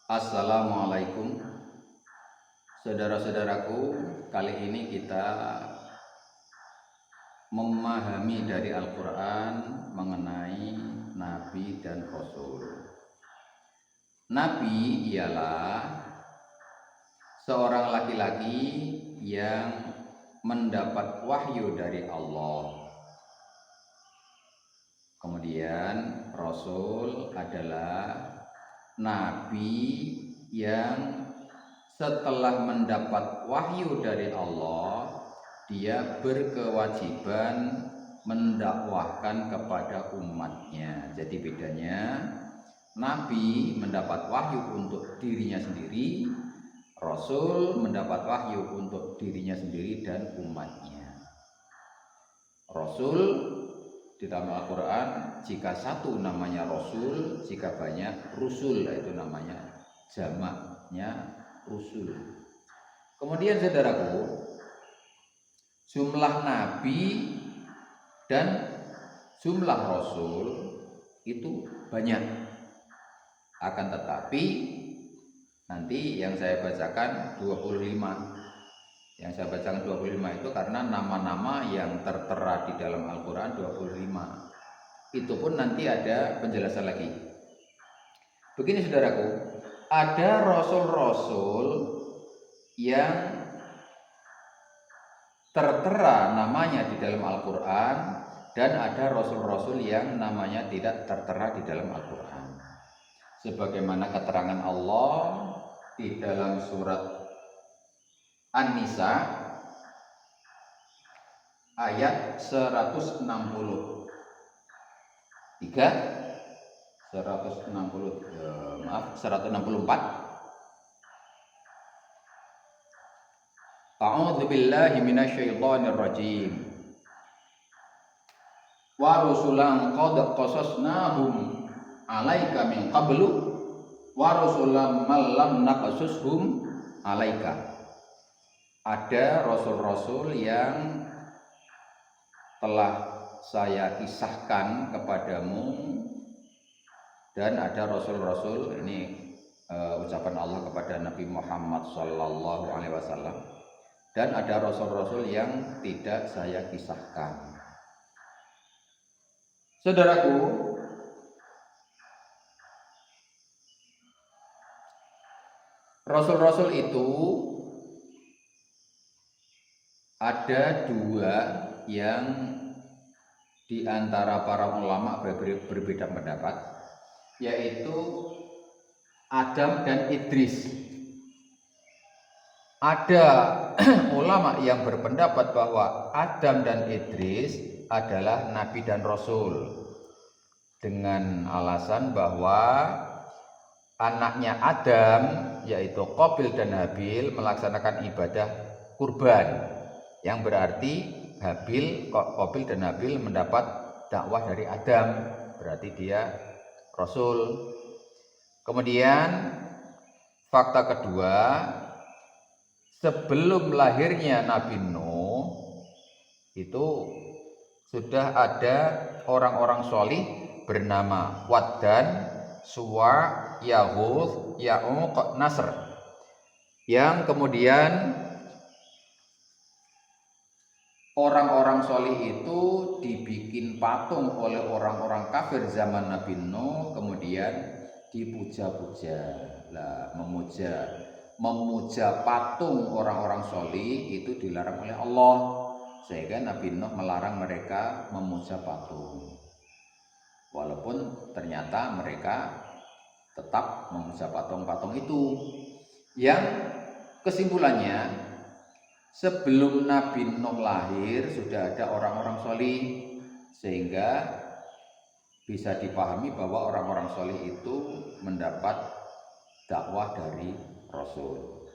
Assalamualaikum saudara-saudaraku. Kali ini kita memahami dari Al-Quran mengenai Nabi dan Rasul. Nabi ialah seorang laki-laki yang mendapat wahyu dari Allah. Kemudian Rasul adalah Nabi yang setelah mendapat wahyu dari Allah, dia berkewajiban mendakwahkan kepada umatnya. Jadi bedanya, Nabi mendapat wahyu untuk dirinya sendiri, Rasul mendapat wahyu untuk dirinya sendiri dan umatnya. Rasul di dalam Al-Quran, jika satu namanya Rasul, jika banyak Rusul, itu namanya jamaknya Rusul. Kemudian saudaraku, jumlah Nabi dan jumlah Rasul itu banyak. Akan tetapi nanti yang saya bacakan 25. Yang saya bacakan 25 itu karena nama-nama yang tertera di dalam Al-Quran 25. Itu pun nanti ada penjelasan lagi. Begini saudaraku, ada rasul-rasul yang tertera namanya di dalam Al-Quran, dan ada rasul-rasul yang namanya tidak tertera di dalam Al-Quran. Sebagaimana keterangan Allah di dalam surat An-Nisa ayat 163 164. A'udzu billahi minasyaitonir rajim. Wa rusulan qad qasasnahum 'alaika min qablu wa rusulan lam naqasushum 'alaika. Ada rasul-rasul yang telah saya kisahkan kepadamu, dan ada rasul-rasul, ini ucapan Allah kepada Nabi Muhammad SAW, dan ada rasul-rasul yang tidak saya kisahkan. Saudaraku, rasul-rasul itu ada dua yang di antara para ulama berbeda pendapat, yaitu Adam dan Idris. Ada ulama yang berpendapat bahwa Adam dan Idris adalah nabi dan rasul, dengan alasan bahwa anaknya Adam, yaitu Qabil dan Habil, melaksanakan ibadah kurban, yang berarti Qabil dan Habil mendapat dakwah dari Adam, berarti dia rasul. Kemudian fakta kedua, sebelum lahirnya Nabi Nuh itu sudah ada orang-orang solih bernama Waddan, Suwa, Yahud, Ya'uq, Nasr, yang kemudian orang-orang solih itu dibikin patung oleh orang-orang kafir zaman Nabi Nuh, kemudian dipuja-puja. Memuja patung orang-orang solih itu dilarang oleh Allah, sehingga Nabi Nuh melarang mereka memuja patung. Walaupun ternyata mereka tetap memuja patung-patung itu. Yang kesimpulannya, sebelum Nabi Nuh lahir sudah ada orang-orang solih, sehingga bisa dipahami bahwa orang-orang solih itu mendapat dakwah dari Rasul.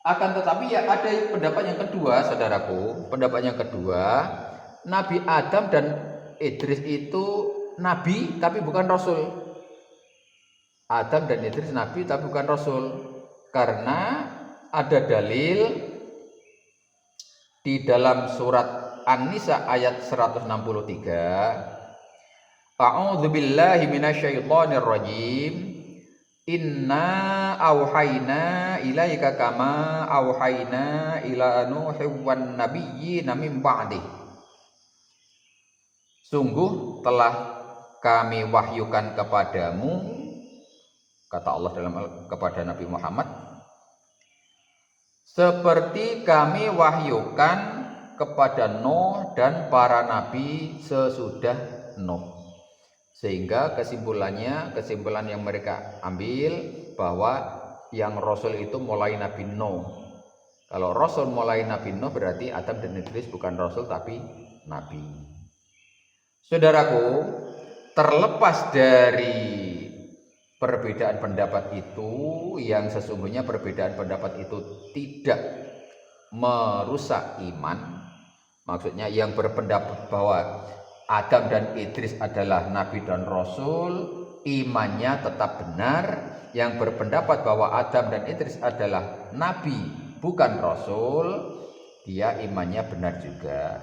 Akan tetapi ya ada pendapat yang kedua, saudaraku. Pendapat yang kedua, Nabi Adam dan Idris itu nabi tapi bukan rasul. Adam dan Idris nabi tapi bukan rasul, karena ada dalil di dalam surat An-Nisa ayat 163. A'udzu billahi minasyaitonir rajim. Inna auhayna ilaika kama auhayna ila Nuhin wan nabiyyina min ba'di. Sungguh telah kami wahyukan kepadamu, kata Allah kepada Nabi Muhammad, seperti kami wahyukan kepada Nuh dan para nabi sesudah Nuh. Sehingga kesimpulan yang mereka ambil bahwa yang Rasul itu mulai Nabi Nuh. Kalau Rasul mulai Nabi Nuh berarti Adam dan Idris bukan Rasul tapi Nabi. Saudaraku, terlepas dari perbedaan pendapat itu, yang sesungguhnya perbedaan pendapat itu tidak merusak iman. Maksudnya yang berpendapat bahwa Adam dan Idris adalah Nabi dan Rasul, imannya tetap benar. Yang berpendapat bahwa Adam dan Idris adalah Nabi bukan Rasul, dia imannya benar juga.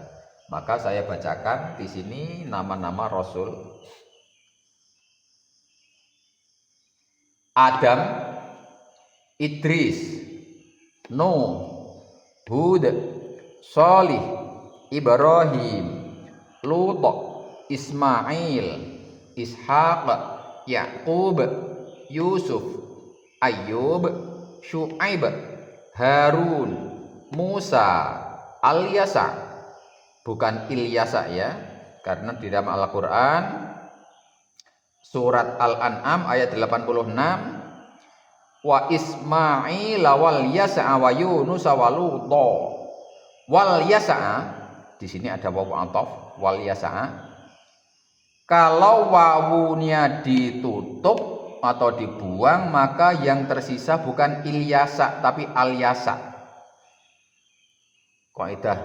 Maka saya bacakan di sini nama-nama Rasul. Adam, Idris, Nuh, Hud, Shalih, Ibrahim, Lut, Ismail, Ishaq, Yaqub, Yusuf, Ayyub, Syu'aib, Harun, Musa, Al-Yasa, bukan Ilyasa ya, karena di dalam Al-Quran surat Al-An'am ayat 86, wa Ismail wal Yasa wa Yunus wa Lut. Wal Yasa, di sini ada wawu ataf, wal Yasa. Kalau wawunya ditutup atau dibuang, maka yang tersisa bukan Ilyasa tapi Al-Yasa. Kaidah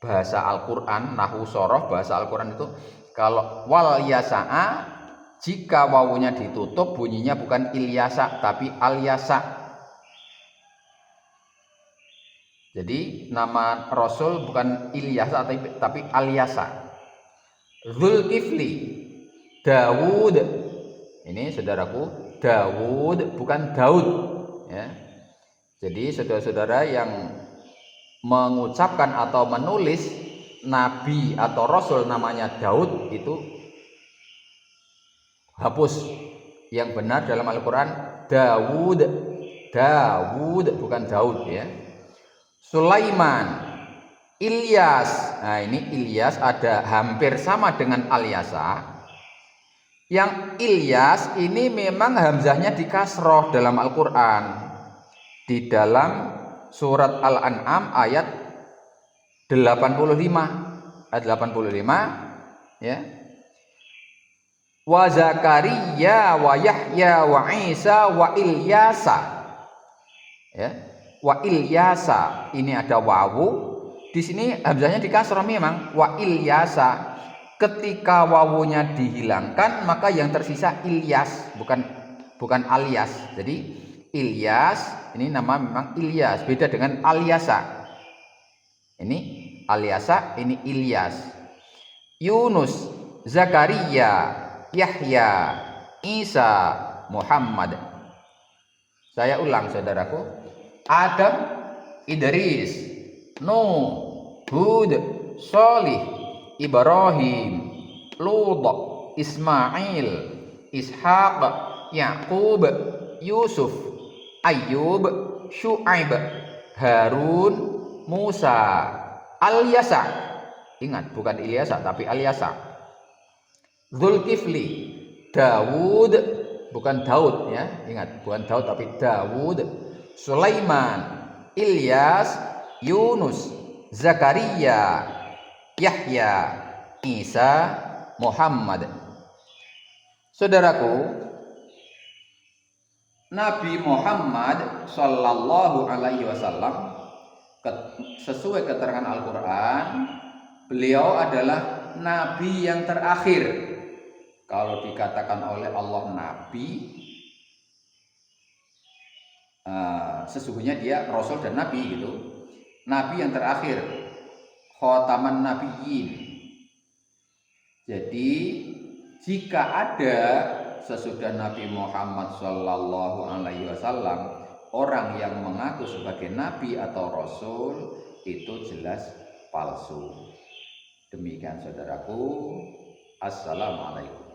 bahasa Al-Quran, nahwu soroh bahasa Al-Quran itu, kalau wal Yasa'a, jika wawunya ditutup bunyinya bukan Ilyasa tapi Al-Yasa. Jadi nama Rasul bukan Ilyasa tapi Al-Yasa. Zulkifli, Dawud, ini saudaraku, Dawud bukan Daud ya. Jadi saudara-saudara yang mengucapkan atau menulis nabi atau rasul namanya Daud itu hapus. Yang benar dalam Al-Quran Dawud, Dawud bukan Daud ya. Sulaiman, Ilyas. Nah ini Ilyas ada hampir sama dengan Al-Yasa. Yang Ilyas ini memang hamzahnya dikasroh dalam Al-Quran. Di dalam surat Al-An'am ayat 85. Ayat 85 ya. Wa Zakaria wa Yahya wa Isa wa Ilyasa. Ya. Wa Ilyasa, ini ada wawu. Di sini hamzahnya dikasroh memang wa Ilyasa. Ketika wawunya dihilangkan maka yang tersisa Ilyas, bukan Alias. Jadi Ilyas ini nama memang Ilyas, beda dengan Al-Yasa. Ini Al-Yasa, ini Ilyas. Yunus, Zakaria, Yahya, Isa, Muhammad. Saya ulang saudaraku. Adam, Idris, Nuh, Hud, Shalih, Ibrahim, Lut, Ismail, Ishaq, Yaqub, Yusuf, Ayyub, Syu'aib, Harun, Musa, Al-Yasa. Ingat, bukan Ilyasa tapi Al-Yasa. Zulkifli, Dawud, bukan Daud ya. Ingat, bukan Daud tapi Dawud. Sulaiman, Ilyas, Yunus, Zakaria, Yahya, Isa, Muhammad. Saudaraku, Nabi Muhammad Sallallahu Alaihi Wasallam sesuai keterangan Al-Quran, beliau adalah Nabi yang terakhir. Kalau dikatakan oleh Allah Nabi, sesungguhnya dia Rasul dan Nabi gitu. Nabi yang terakhir, Khotaman Nabiyyin. Jadi jika ada sesudah Nabi Muhammad Shallallahu Alaihi Wasallam, orang yang mengaku sebagai nabi atau rasul itu jelas palsu. Demikian saudaraku, assalamualaikum.